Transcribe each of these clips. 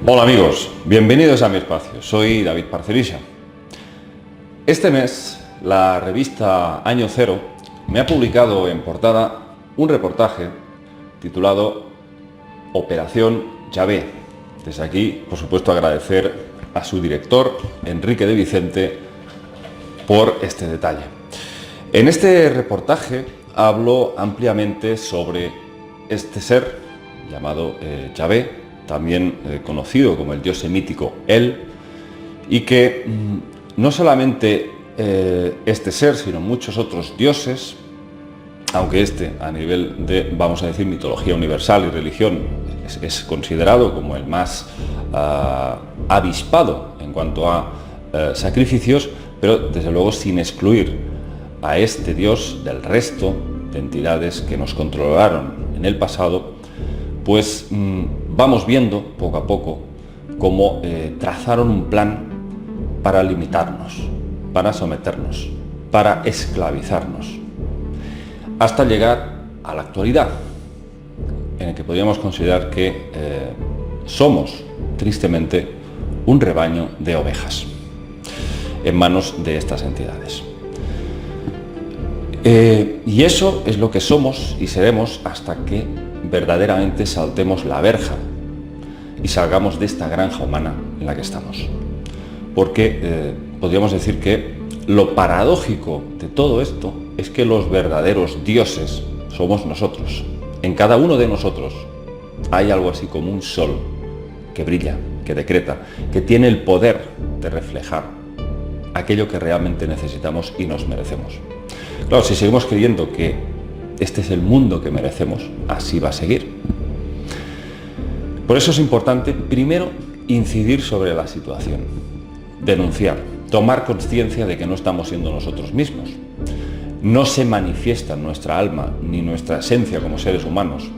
Hola amigos, bienvenidos a mi espacio. Soy David Parcerisa. Este mes, la revista Año Cero me ha publicado en portada un reportaje titulado Operación Yahvé. Desde aquí, por supuesto, agradecer a su director, Enrique de Vicente, por este detalle. En este reportaje hablo ampliamente sobre este ser llamado Yahvé, también conocido como el dios semítico El, y que no solamente este ser, sino muchos otros dioses, aunque este a nivel de, vamos a decir, mitología universal y religión es considerado como el más avispado en cuanto a sacrificios, pero desde luego sin excluir a este dios del resto de entidades que nos controlaron en el pasado, pues vamos viendo poco a poco cómo trazaron un plan para limitarnos, para someternos, para esclavizarnos, hasta llegar a la actualidad, en el que podríamos considerar que somos, tristemente, un rebaño de ovejas en manos de estas entidades. Y eso es lo que somos y seremos hasta que verdaderamente saltemos la verja y salgamos de esta granja humana en la que estamos. Porque podríamos decir que lo paradójico de todo esto es que los verdaderos dioses somos nosotros. En cada uno de nosotros hay algo así como un sol que brilla, que decreta, que tiene el poder de reflejar aquello que realmente necesitamos y nos merecemos. Claro, si seguimos creyendo que este es el mundo que merecemos, así va a seguir. Por eso es importante, primero, incidir sobre la situación, denunciar, tomar conciencia de que no estamos siendo nosotros mismos. No se manifiesta nuestra alma ni nuestra esencia como seres humanos.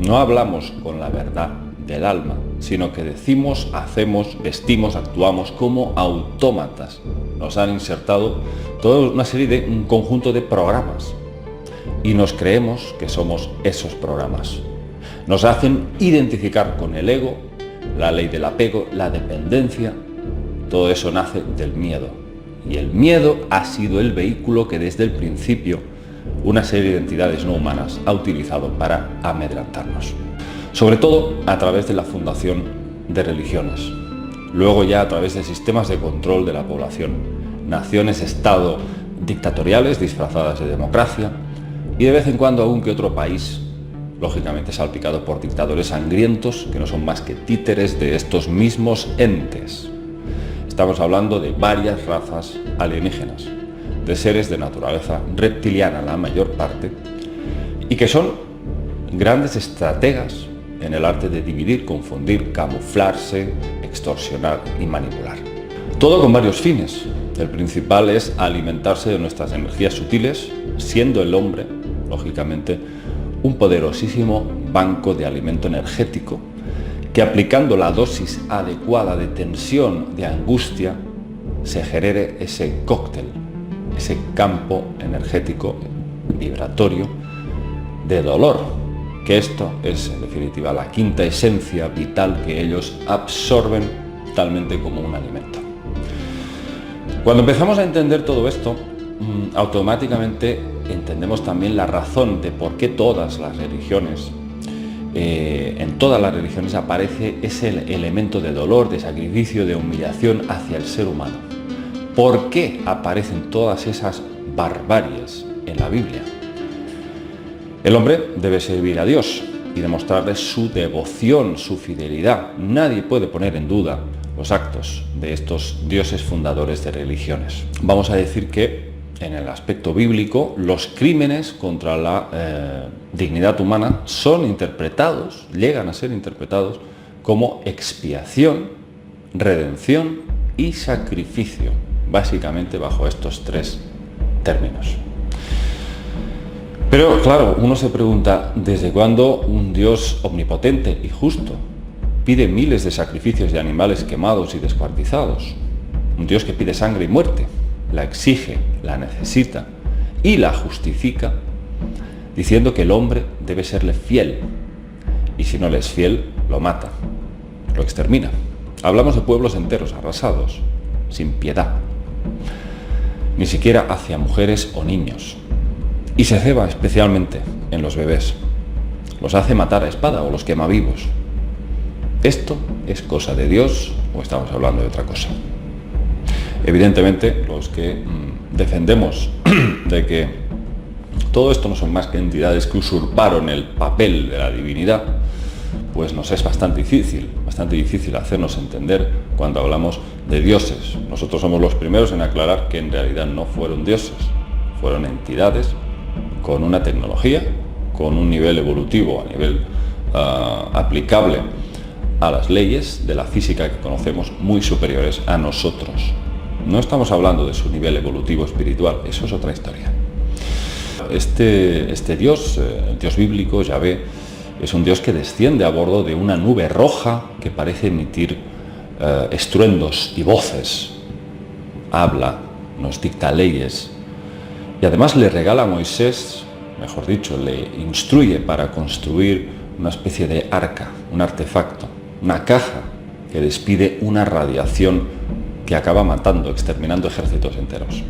No hablamos con la verdad del alma, sino que decimos, hacemos, vestimos, actuamos como autómatas. Nos han insertado toda una serie de un conjunto de programas y nos creemos que somos esos programas. Nos hacen identificar con el ego, la ley del apego, la dependencia. Todo eso nace del miedo. Y el miedo ha sido el vehículo que desde el principio una serie de entidades no humanas ha utilizado para amedrentarnos. Sobre todo a través de la fundación de religiones. Luego ya a través de sistemas de control de la población. Naciones-estado dictatoriales disfrazadas de democracia. Y de vez en cuando algún que otro país, lógicamente salpicado por dictadores sangrientos que no son más que títeres de estos mismos entes. Estamos hablando de varias razas alienígenas, de seres de naturaleza reptiliana la mayor parte, y que son grandes estrategas en el arte de dividir, confundir, camuflarse, extorsionar y manipular. Todo con varios fines. El principal es alimentarse de nuestras energías sutiles, siendo el hombre, lógicamente, un poderosísimo banco de alimento energético que, aplicando la dosis adecuada de tensión, de angustia, se genere ese cóctel, ese campo energético vibratorio de dolor, que esto es en definitiva la quinta esencia vital que ellos absorben talmente como un alimento. Cuando empezamos a entender todo esto, automáticamente entendemos también la razón de por qué todas las religiones, en todas las religiones aparece ese elemento de dolor, de sacrificio, de humillación hacia el ser humano. ¿Por qué aparecen todas esas barbaries en la Biblia? El hombre debe servir a Dios y demostrarle su devoción, su fidelidad. Nadie puede poner en duda los actos de estos dioses fundadores de religiones. Vamos a decir que en el aspecto bíblico los crímenes contra la dignidad humana son interpretados, llegan a ser interpretados como expiación, redención y sacrificio, básicamente bajo estos tres términos. Pero claro, uno se pregunta, ¿desde cuándo un Dios omnipotente y justo pide miles de sacrificios de animales quemados y descuartizados? Un Dios que pide sangre y muerte, la exige, la necesita y la justifica, diciendo que el hombre debe serle fiel, y si no le es fiel, lo mata, lo extermina. Hablamos de pueblos enteros arrasados, sin piedad, ni siquiera hacia mujeres o niños. Y se ceba especialmente en los bebés. Los hace matar a espada o los quema vivos. ¿Esto es cosa de Dios o estamos hablando de otra cosa? Evidentemente, los que defendemos de que todo esto no son más que entidades que usurparon el papel de la divinidad, pues nos es bastante difícil hacernos entender cuando hablamos de dioses. Nosotros somos los primeros en aclarar que en realidad no fueron dioses, fueron entidades con una tecnología, con un nivel evolutivo, a nivel aplicable a las leyes de la física que conocemos, muy superiores a nosotros. No estamos hablando de su nivel evolutivo espiritual, eso es otra historia. Este Dios, el Dios bíblico, Yahvé, es un Dios que desciende a bordo de una nube roja que parece emitir estruendos y voces. Habla, nos dicta leyes y además le regala a Moisés, mejor dicho, le instruye para construir una especie de arca, un artefacto, una caja que despide una radiación que acaba matando, exterminando ejércitos enteros.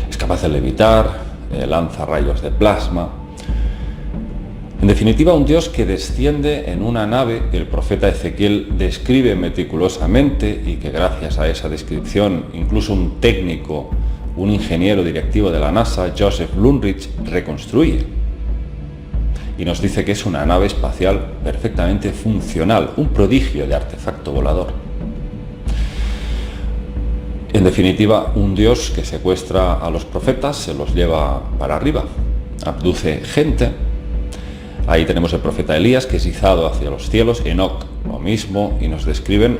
Es capaz de levitar, lanza rayos de plasma. En definitiva, un Dios que desciende en una nave que el profeta Ezequiel describe meticulosamente y que gracias a esa descripción, incluso un técnico, un ingeniero directivo de la NASA, Joseph Lundrich, reconstruye. Y nos dice que es una nave espacial perfectamente funcional, un prodigio de artefacto volador. En definitiva, un Dios que secuestra a los profetas, se los lleva para arriba, abduce gente. Ahí tenemos el profeta Elías, que es izado hacia los cielos, Enoc lo mismo, y nos describen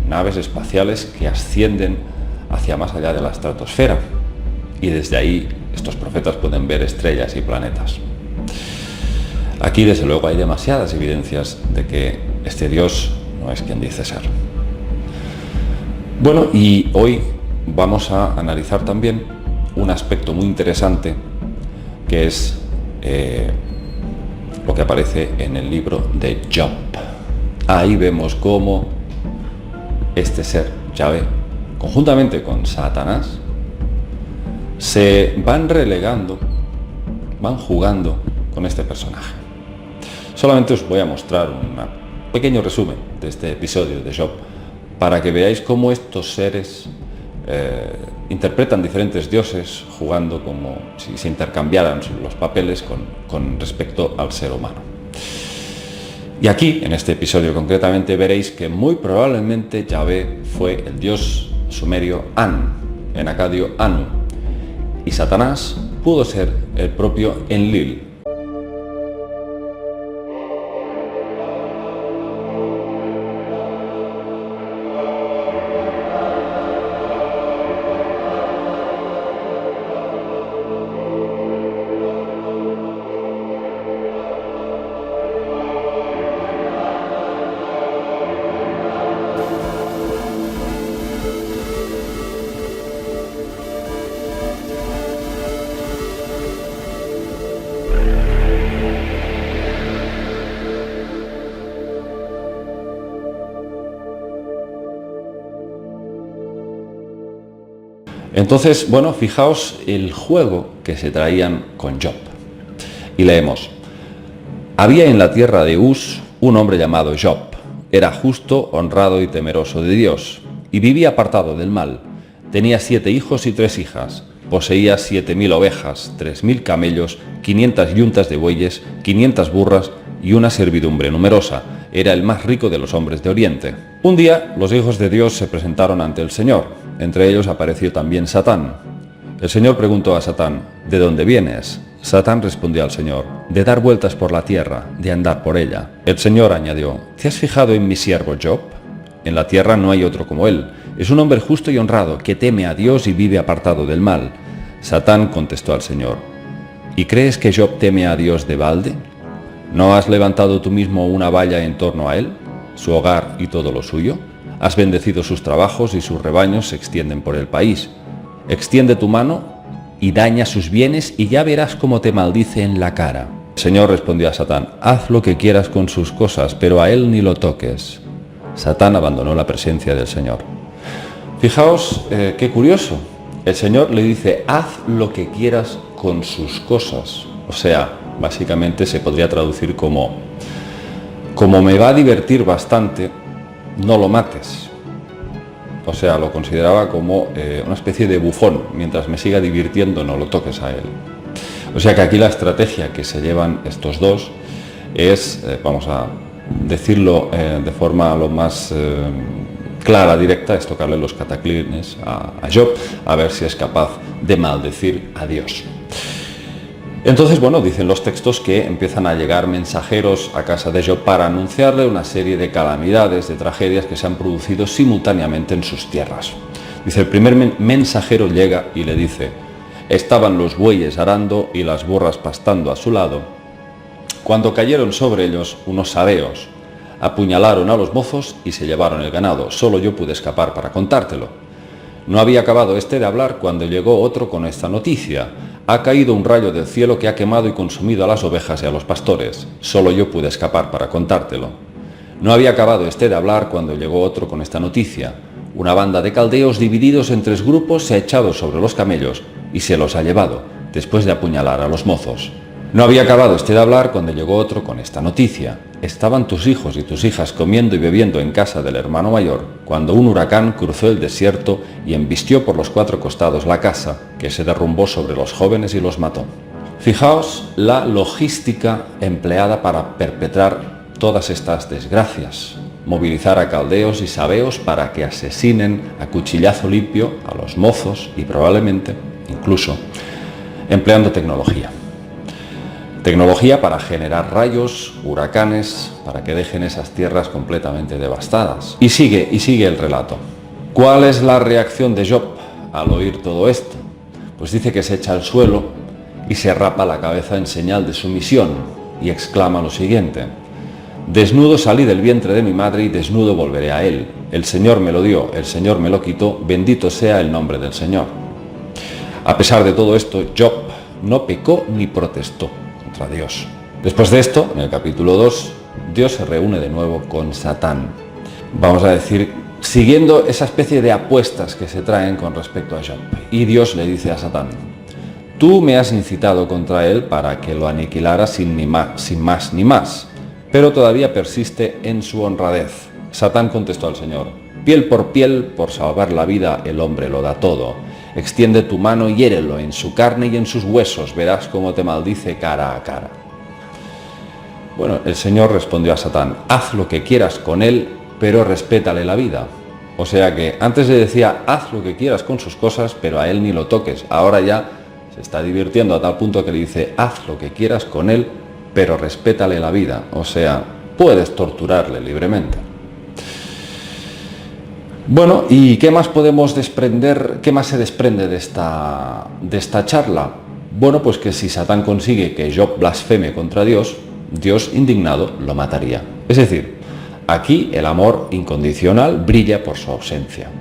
naves espaciales que ascienden hacia más allá de la estratosfera. Y desde ahí estos profetas pueden ver estrellas y planetas. Aquí, desde luego, hay demasiadas evidencias de que este Dios no es quien dice ser. Bueno, y hoy vamos a analizar también un aspecto muy interesante que es lo que aparece en el libro de Job. Ahí vemos cómo este ser, Yahvé, conjuntamente con Satanás, se van relegando, van jugando con este personaje. Solamente os voy a mostrar un pequeño resumen de este episodio de Job para que veáis cómo estos seres interpretan diferentes dioses jugando como si se intercambiaran los papeles con respecto al ser humano. Y aquí, en este episodio concretamente, veréis que muy probablemente Yahvé fue el dios sumerio An, en acadio Anu, y Satanás pudo ser el propio Enlil. Entonces, bueno, fijaos el juego que se traían con Job. Y leemos: había en la tierra de Uz un hombre llamado Job. Era justo, honrado y temeroso de Dios, y vivía apartado del mal. Tenía 7 hijos y 3 hijas. Poseía 7.000 ovejas, 3.000 camellos, 500 yuntas de bueyes, 500 burras y una servidumbre numerosa. Era el más rico de los hombres de Oriente. Un día, los hijos de Dios se presentaron ante el Señor. Entre ellos apareció también Satán. El Señor preguntó a Satán: ¿de dónde vienes? Satán respondió al Señor: de dar vueltas por la tierra, de andar por ella. El Señor añadió: ¿te has fijado en mi siervo Job? En la tierra no hay otro como él. Es un hombre justo y honrado, que teme a Dios y vive apartado del mal. Satán contestó al Señor: ¿y crees que Job teme a Dios de balde? ¿No has levantado tú mismo una valla en torno a él, su hogar y todo lo suyo? Has bendecido sus trabajos y sus rebaños se extienden por el país. Extiende tu mano y daña sus bienes y ya verás cómo te maldice en la cara. El Señor respondió a Satán: haz lo que quieras con sus cosas, pero a él ni lo toques. Satán abandonó la presencia del Señor. Fijaos qué curioso. El Señor le dice, haz lo que quieras con sus cosas. O sea, básicamente se podría traducir como me va a divertir bastante, no lo mates. O sea, lo consideraba como una especie de bufón. Mientras me siga divirtiendo, no lo toques a él. O sea que aquí la estrategia que se llevan estos dos es, vamos a decirlo de forma lo más clara, directa, es tocarle los cataclines a Job, a ver si es capaz de maldecir a Dios. Entonces, bueno, dicen los textos que empiezan a llegar mensajeros a casa de Job para anunciarle una serie de calamidades, de tragedias que se han producido simultáneamente en sus tierras. Dice, el primer mensajero llega y le dice, estaban los bueyes arando y las burras pastando a su lado, cuando cayeron sobre ellos unos sabeos, apuñalaron a los mozos y se llevaron el ganado. Solo yo pude escapar para contártelo. No había acabado este de hablar cuando llegó otro con esta noticia. Ha caído un rayo del cielo que ha quemado y consumido a las ovejas y a los pastores. Solo yo pude escapar para contártelo. No había acabado este de hablar cuando llegó otro con esta noticia. Una banda de caldeos divididos en 3 grupos se ha echado sobre los camellos y se los ha llevado, después de apuñalar a los mozos. No había acabado este de hablar cuando llegó otro con esta noticia. Estaban tus hijos y tus hijas comiendo y bebiendo en casa del hermano mayor, cuando un huracán cruzó el desierto y embistió por los 4 costados la casa, que se derrumbó sobre los jóvenes y los mató. Fijaos la logística empleada para perpetrar todas estas desgracias. Movilizar a caldeos y sabeos para que asesinen a cuchillazo limpio a los mozos y probablemente, incluso, empleando tecnología. Tecnología para generar rayos, huracanes, para que dejen esas tierras completamente devastadas. Y sigue el relato. ¿Cuál es la reacción de Job al oír todo esto? Pues dice que se echa al suelo y se rapa la cabeza en señal de sumisión y exclama lo siguiente: desnudo salí del vientre de mi madre y desnudo volveré a él. El Señor me lo dio, el Señor me lo quitó, bendito sea el nombre del Señor. A pesar de todo esto, Job no pecó ni protestó contra Dios. Después de esto, en el capítulo 2, Dios se reúne de nuevo con Satán. Vamos a decir, siguiendo esa especie de apuestas que se traen con respecto a Job. Y Dios le dice a Satán: tú me has incitado contra él para que lo aniquilara sin más ni más, pero todavía persiste en su honradez. Satán contestó al Señor: piel, por salvar la vida el hombre lo da todo. Extiende tu mano y hiérelo en su carne y en sus huesos, verás cómo te maldice cara a cara. Bueno, el Señor respondió a Satán: haz lo que quieras con él, pero respétale la vida. O sea que antes le decía, haz lo que quieras con sus cosas, pero a él ni lo toques. Ahora ya se está divirtiendo a tal punto que le dice, haz lo que quieras con él, pero respétale la vida. O sea, puedes torturarle libremente. Bueno, ¿y qué más podemos desprender, qué más se desprende de esta charla? Bueno, pues que si Satán consigue que Job blasfeme contra Dios, Dios indignado lo mataría. Es decir, aquí el amor incondicional brilla por su ausencia.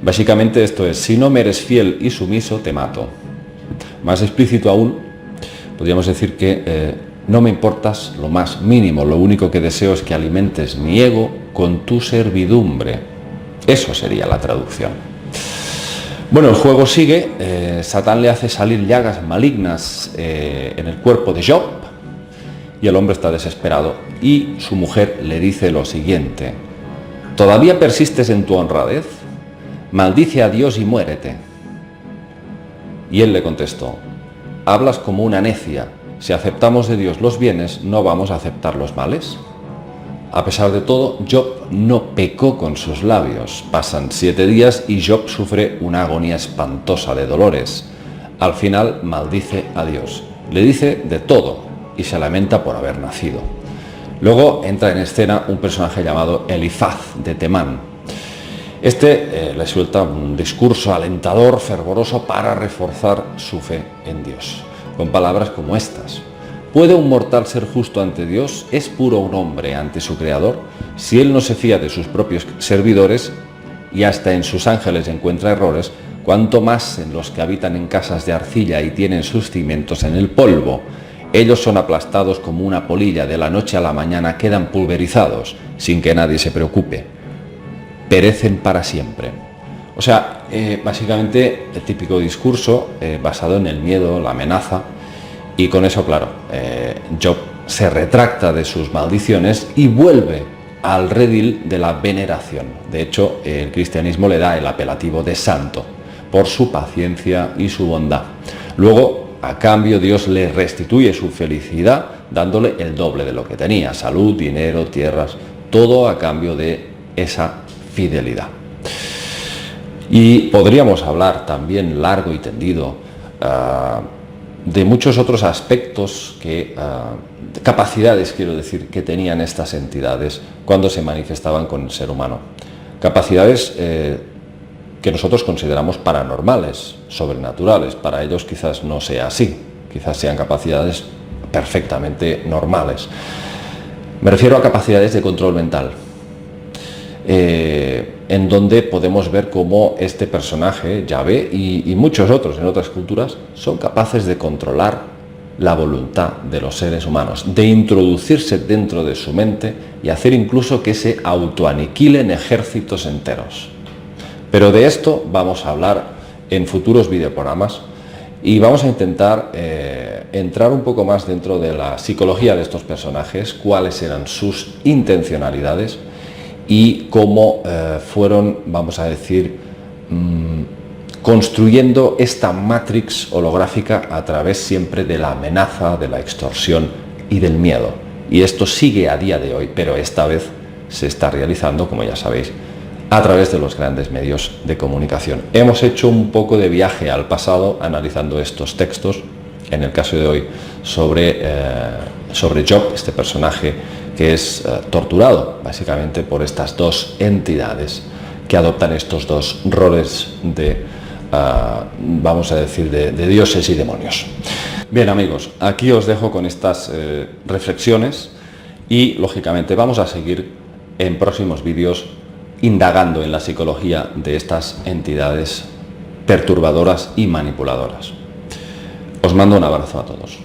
Básicamente esto es, si no me eres fiel y sumiso, te mato. Más explícito aún, podríamos decir que no me importas lo más mínimo, lo único que deseo es que alimentes mi ego con tu servidumbre. Eso sería la traducción. Bueno, el juego sigue. Satán le hace salir llagas malignas en el cuerpo de Job y el hombre está desesperado. Y su mujer le dice lo siguiente: ¿todavía persistes en tu honradez? Maldice a Dios y muérete. Y él le contestó: hablas como una necia. Si aceptamos de Dios los bienes, ¿no vamos a aceptar los males? A pesar de todo, Job no pecó con sus labios. Pasan 7 días y Job sufre una agonía espantosa de dolores. Al final maldice a Dios. Le dice de todo y se lamenta por haber nacido. Luego entra en escena un personaje llamado Elifaz de Temán. Este le suelta un discurso alentador, fervoroso, para reforzar su fe en Dios, con palabras como estas: ¿puede un mortal ser justo ante Dios? ¿Es puro un hombre ante su Creador? Si él no se fía de sus propios servidores y hasta en sus ángeles encuentra errores, cuanto más en los que habitan en casas de arcilla y tienen sus cimientos en el polvo. Ellos son aplastados como una polilla, de la noche a la mañana quedan pulverizados, sin que nadie se preocupe. perecen para siempre. O sea, básicamente el típico discurso basado en el miedo, la amenaza, y con eso, claro, Job se retracta de sus maldiciones y vuelve al redil de la veneración. De hecho, el cristianismo le da el apelativo de santo por su paciencia y su bondad. Luego, a cambio, Dios le restituye su felicidad dándole el doble de lo que tenía: salud, dinero, tierras, todo a cambio de esa fidelidad. Y podríamos hablar también largo y tendido de muchos otros aspectos capacidades, quiero decir, que tenían estas entidades cuando se manifestaban con el ser humano. Capacidades que nosotros consideramos paranormales, sobrenaturales. Para ellos quizás no sea así, quizás sean capacidades perfectamente normales. Me refiero a capacidades de control mental, en donde podemos ver cómo este personaje, Yahvé, y muchos otros en otras culturas, son capaces de controlar la voluntad de los seres humanos, de introducirse dentro de su mente y hacer incluso que se autoaniquilen ejércitos enteros. Pero de esto vamos a hablar en futuros videoprogramas y vamos a intentar entrar un poco más dentro de la psicología de estos personajes, cuáles eran sus intencionalidades y cómo fueron, vamos a decir, construyendo esta matrix holográfica a través siempre de la amenaza, de la extorsión y del miedo. Y esto sigue a día de hoy, pero esta vez se está realizando, como ya sabéis, a través de los grandes medios de comunicación. Hemos hecho un poco de viaje al pasado analizando estos textos, en el caso de hoy sobre Job, este personaje que es torturado básicamente por estas dos entidades que adoptan estos dos roles de, vamos a decir, de dioses y demonios. Bien, amigos, aquí os dejo con estas reflexiones y lógicamente vamos a seguir en próximos vídeos indagando en la psicología de estas entidades perturbadoras y manipuladoras. Os mando un abrazo a todos.